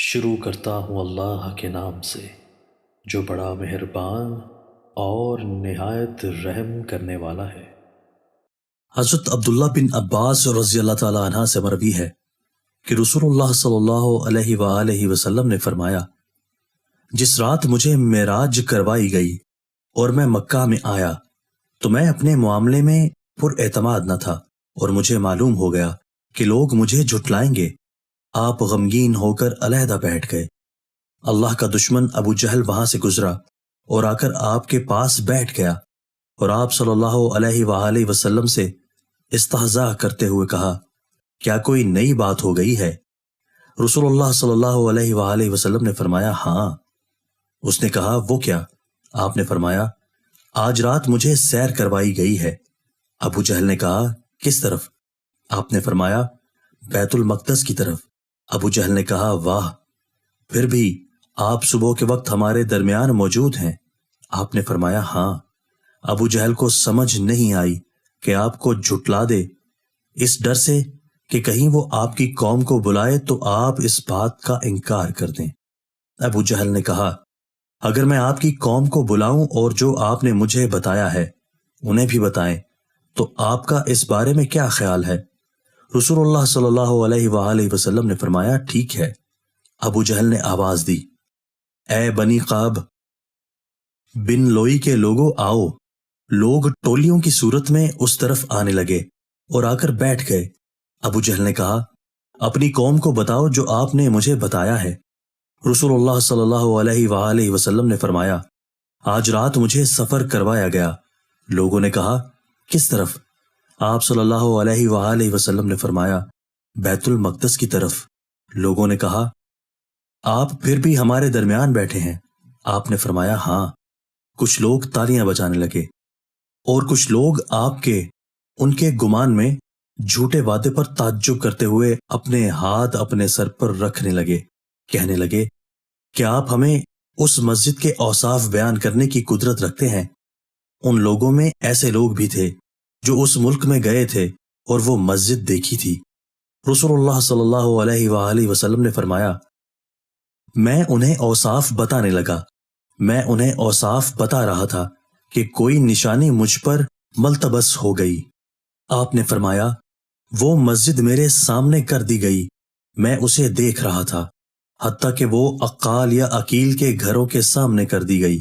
شروع کرتا ہوں اللہ کے نام سے جو بڑا مہربان اور نہایت رحم کرنے والا ہے۔ حضرت عبداللہ بن عباس رضی اللہ تعالی عنہ سے مروی ہے کہ رسول اللہ صلی اللہ علیہ وآلہ وسلم نے فرمایا، جس رات مجھے معراج کروائی گئی اور میں مکہ میں آیا تو میں اپنے معاملے میں پر اعتماد نہ تھا اور مجھے معلوم ہو گیا کہ لوگ مجھے جھٹلائیں گے۔ آپ غمگین ہو کر علیحدہ بیٹھ گئے۔ اللہ کا دشمن ابو جہل وہاں سے گزرا اور آ کر آپ کے پاس بیٹھ گیا اور آپ صلی اللہ علیہ وآلہ وسلم سے استہزاء کرتے ہوئے کہا، کیا کوئی نئی بات ہو گئی ہے؟ رسول اللہ صلی اللہ علیہ وآلہ وسلم نے فرمایا، ہاں۔ اس نے کہا، وہ کیا؟ آپ نے فرمایا، آج رات مجھے سیر کروائی گئی ہے۔ ابو جہل نے کہا، کس طرف؟ آپ نے فرمایا، بیت المقدس کی طرف۔ ابو جہل نے کہا، واہ، پھر بھی آپ صبح کے وقت ہمارے درمیان موجود ہیں۔ آپ نے فرمایا، ہاں۔ ابو جہل کو سمجھ نہیں آئی کہ آپ کو جھٹلا دے، اس ڈر سے کہ کہیں وہ آپ کی قوم کو بلائے تو آپ اس بات کا انکار کر دیں۔ ابو جہل نے کہا، اگر میں آپ کی قوم کو بلاؤں اور جو آپ نے مجھے بتایا ہے انہیں بھی بتائیں تو آپ کا اس بارے میں کیا خیال ہے؟ رسول اللہ صلی اللہ علیہ وآلہ وسلم نے فرمایا، ٹھیک ہے۔ ابو جہل نے آواز دی، اے بنی قاب بن لوئی کے لوگوں آؤ۔ لوگ ٹولیوں کی صورت میں اس طرف آنے لگے اور آ کر بیٹھ گئے۔ ابو جہل نے کہا، اپنی قوم کو بتاؤ جو آپ نے مجھے بتایا ہے۔ رسول اللہ صلی اللہ علیہ وآلہ وسلم نے فرمایا، آج رات مجھے سفر کروایا گیا۔ لوگوں نے کہا، کس طرف؟ آپ صلی اللہ علیہ وآلہ وسلم نے فرمایا، بیت المقدس کی طرف۔ لوگوں نے کہا، آپ پھر بھی ہمارے درمیان بیٹھے ہیں۔ آپ نے فرمایا، ہاں۔ کچھ لوگ تالیاں بجانے لگے اور کچھ لوگ آپ کے ان کے گمان میں جھوٹے وعدے پر تعجب کرتے ہوئے اپنے ہاتھ اپنے سر پر رکھنے لگے، کہنے لگے، کیا آپ ہمیں اس مسجد کے اوصاف بیان کرنے کی قدرت رکھتے ہیں؟ ان لوگوں میں ایسے لوگ بھی تھے جو اس ملک میں گئے تھے اور وہ مسجد دیکھی تھی۔ رسول اللہ صلی اللہ علیہ وآلہ وسلم نے فرمایا، میں انہیں اوصاف بتانے لگا۔ میں انہیں اوصاف بتا رہا تھا کہ کوئی نشانی مجھ پر ملتبس ہو گئی۔ آپ نے فرمایا، وہ مسجد میرے سامنے کر دی گئی، میں اسے دیکھ رہا تھا، حتیٰ کہ وہ عقال یا عقیل کے گھروں کے سامنے کر دی گئی،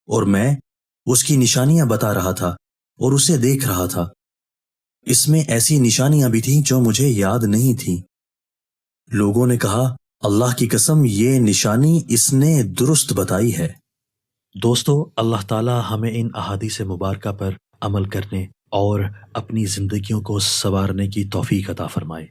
اور میں اس کی نشانیاں بتا رہا تھا اور اسے دیکھ رہا تھا۔ اس میں ایسی نشانیاں بھی تھیں جو مجھے یاد نہیں تھیں۔ لوگوں نے کہا، اللہ کی قسم، یہ نشانی اس نے درست بتائی ہے۔ دوستو، اللہ تعالی ہمیں ان احادیث مبارکہ پر عمل کرنے اور اپنی زندگیوں کو سنوارنے کی توفیق عطا فرمائے۔